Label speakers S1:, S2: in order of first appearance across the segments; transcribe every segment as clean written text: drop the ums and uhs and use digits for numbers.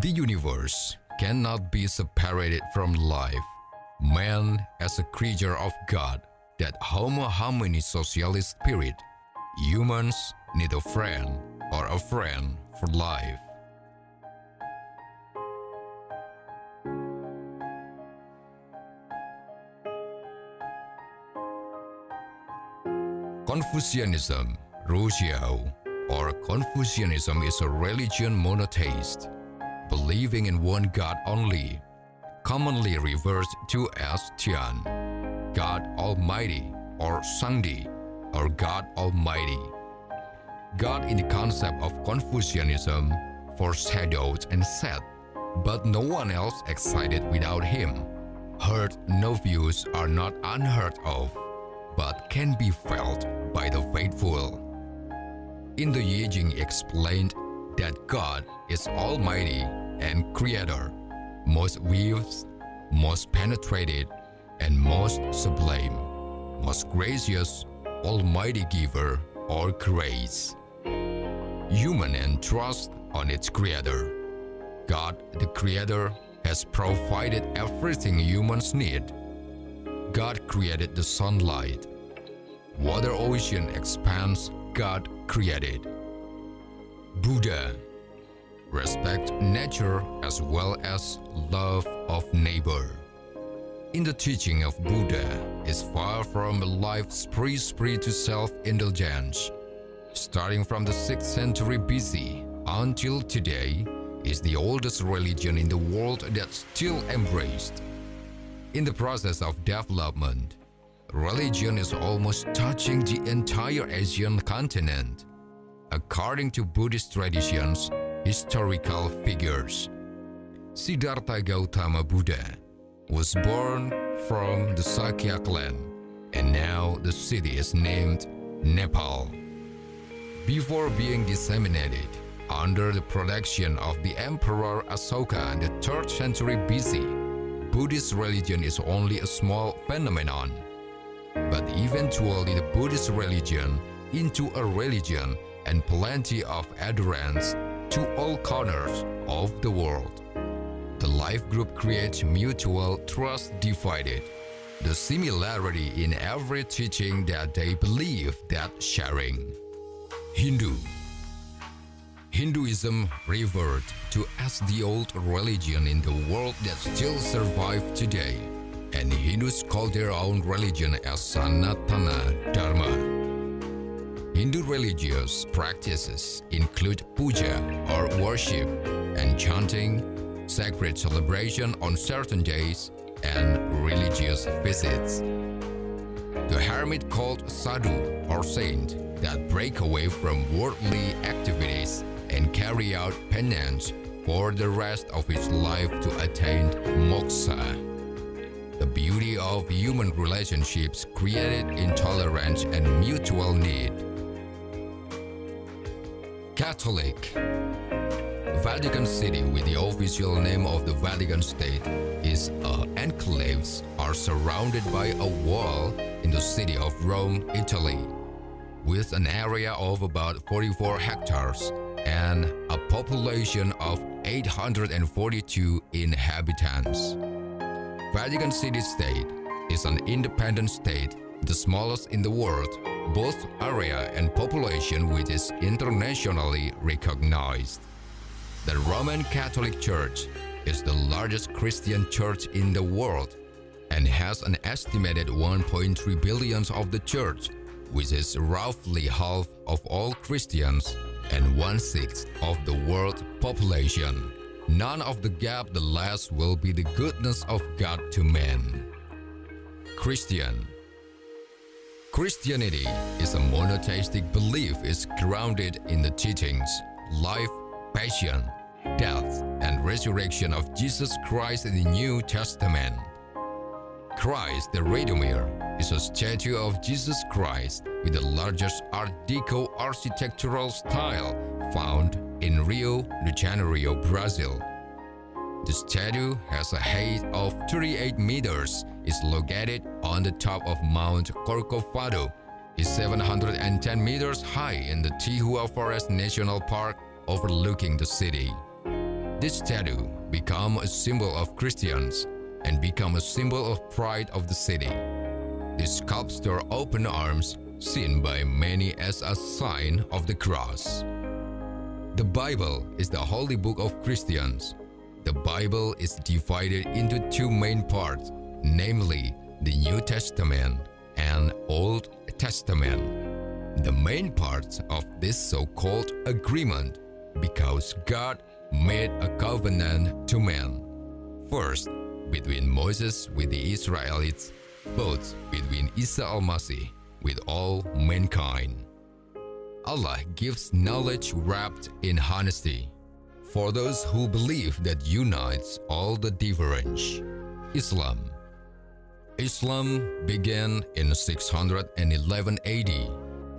S1: The universe cannot be separated from life. Man as a creature of God, that homo homini socialis spirit, humans need a friend or a friend for life. Confucianism, Rousseau, or Confucianism is a religion monotheist, believing in one God only, commonly referred to as Tian, God Almighty, or Sangdi, or God Almighty. God in the concept of Confucianism foreshadowed and said, but no one else existed without him. Heard no views are not unheard of, but can be felt by the faithful. In the I Ching explained that God is Almighty and Creator, most vast, most penetrated, and most sublime, most gracious, Almighty Giver or grace. Human and trust on its Creator. God, the Creator, has provided everything humans need. God created the sunlight. Water ocean expanse God created. Buddha, respect nature as well as love of neighbor. In the teaching of Buddha is far from a life spree to self-indulgence. Starting from the 6th century BC until today is the oldest religion in the world that's still embraced. In the process of development, religion is almost touching the entire Asian continent. According to Buddhist traditions, historical figures, Siddhartha Gautama Buddha was born from the Sakya clan, and now the city is named Nepal. Before being disseminated under the protection of the Emperor Asoka in the 3rd century BC, Buddhist religion is only a small phenomenon. But eventually the Buddhist religion into a religion and plenty of adherents to all corners of the world. The life group creates mutual trust divided, the similarity in every teaching that they believe that sharing. Hinduism revered to as the old religion in the world that still survives today, and Hindus call their own religion as Sanatana Dharma. Hindu religious practices include puja or worship and chanting, sacred celebration on certain days, and religious visits. The hermit called sadhu or saint that break away from worldly activities and carry out penance for the rest of his life to attain moksha. The beauty of human relationships created intolerance and mutual need. Catholic. Vatican City, with the official name of the Vatican State, is enclaves are surrounded by a wall in the city of Rome, Italy, with an area of about 44 hectares and a population of 842 inhabitants. Vatican City State is an independent state, the smallest in the world, both area and population, which is internationally recognized. The Roman Catholic Church is the largest Christian church in the world and has an estimated 1.3 billion of the church, which is roughly half of all Christians and 1/6 of the world population. None of the gap the less will be the goodness of God to men. Christianity is a monotheistic belief is grounded in the teachings, life, passion, death, and resurrection of Jesus Christ in the New Testament. Christ the Redeemer is a statue of Jesus Christ with the largest Art Deco architectural style found in Rio de Janeiro, Brazil. The statue has a height of 38 meters, is located on the top of Mount Corcovado, is 710 meters high in the Tihua Forest National Park overlooking the city. This statue became a symbol of Christians and became a symbol of pride of the city. This sculpture open arms, seen by many as a sign of the cross. The Bible is the holy book of Christians. The Bible is divided into two main parts, namely the New Testament and Old Testament. The main part of this so-called agreement, because God made a covenant to man. First, between Moses with the Israelites, both between Isa al-Masih with all mankind. Allah gives knowledge wrapped in honesty for those who believe that unites all the difference. Islam began in 611 AD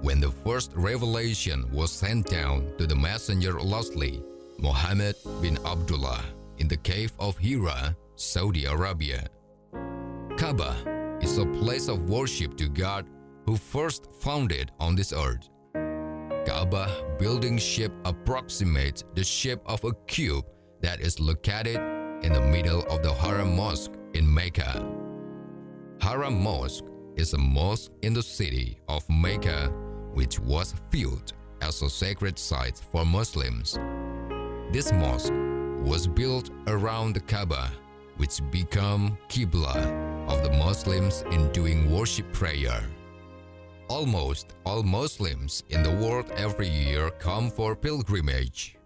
S1: when the first revelation was sent down to the messenger lastly, Muhammad bin Abdullah, in the cave of Hira, Saudi Arabia. Kaaba is a place of worship to God who first founded on this earth. Kaaba building shape approximates the shape of a cube that is located in the middle of the Haram Mosque in Mecca. Haram Mosque is a mosque in the city of Mecca which was viewed as a sacred site for Muslims. This mosque was built around the Kaaba, which became Qibla of the Muslims in doing worship prayer. Almost all Muslims in the world every year come for pilgrimage.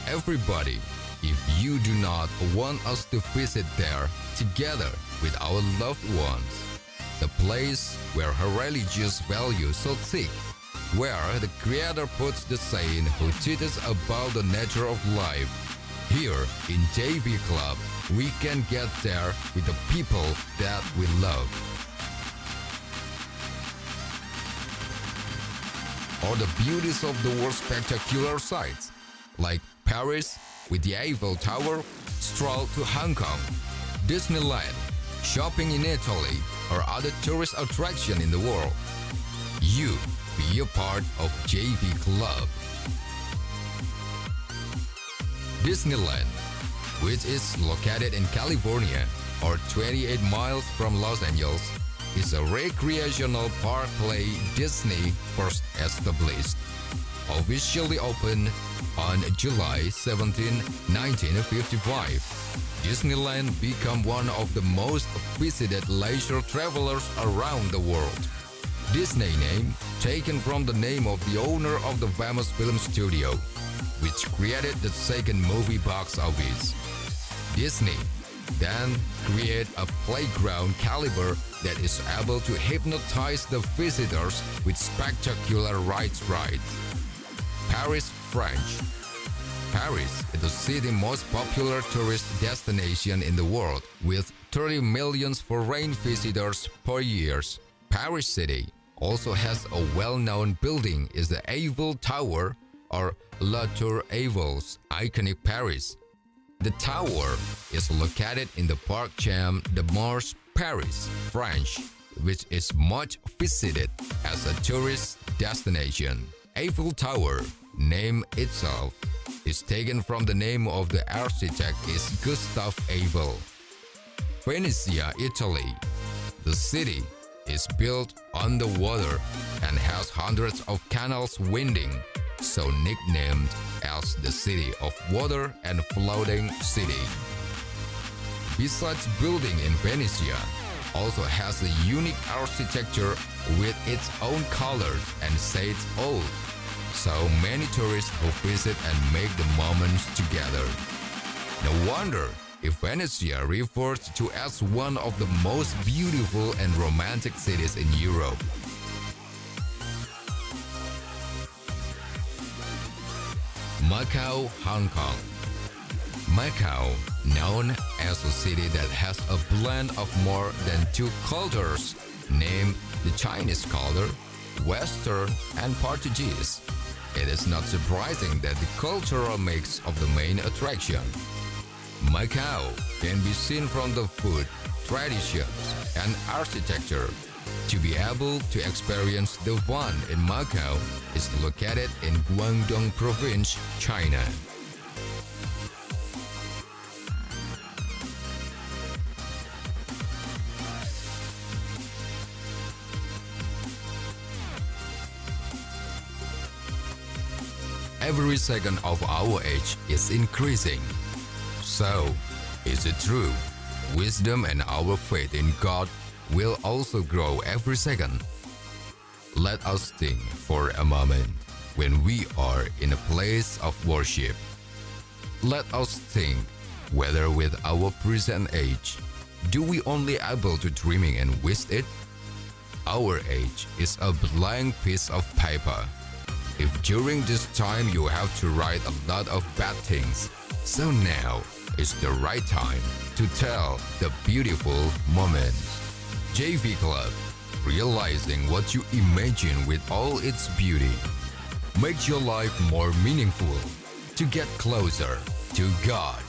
S1: Everybody, if you do not want us to visit there together with our loved ones, the place where her religious values so thick, where the Creator puts the saint who teaches about the nature of life. Here in JV Club, we can get there with the people that we love. Or the beauties of the world's spectacular sights, like Paris with the Eiffel Tower, stroll to Hong Kong, Disneyland, shopping in Italy, or other tourist attraction in the world. You be a part of JV Club. Disneyland, which is located in California or 28 miles from Los Angeles, is a recreational park play Disney first established. Officially opened on July 17, 1955. Disneyland became one of the most visited leisure travelers around the world. Disney name taken from the name of the owner of the famous film studio, which created the second movie box office. Disney then create a playground caliber that is able to hypnotize the visitors with spectacular rides. Paris, French. Paris is the city's most popular tourist destination in the world with 30 million foreign visitors per year. Paris City also has a well-known building is the Eiffel Tower or La Tour Eiffel's iconic Paris. The tower is located in the Parc de Mars, Paris, French, which is much visited as a tourist destination. Eiffel Tower, name itself, is taken from the name of the architect is Gustave Eiffel. Venice, Italy. The city is built on the water and has hundreds of canals winding, so nicknamed as the City of Water and Floating City. Besides building in Venezia, also has a unique architecture with its own colors and shades old, so many tourists who visit and make the moments together. No wonder if Venezia referred to as one of the most beautiful and romantic cities in Europe. Macau, Hong Kong. Macau, known as a city that has a blend of more than two cultures, named the Chinese culture, Western, and Portuguese. It is not surprising that the cultural mix of the main attraction. Macau can be seen from the food, traditions, and architecture To be able to experience the one in Macau is located in Guangdong Province, China. Every second of our age is increasing. So, is it true? Wisdom and our faith in God will also grow every second. Let us think for a moment when we are in a place of worship. Let us think whether with our present age, do we only able to dreaming and wish it? Our age is a blank piece of paper. If during this time you have to write a lot of bad things, so now is the right time to tell the beautiful moments. JV Club, realizing what you imagine with all its beauty. Make your life more meaningful to get closer to God.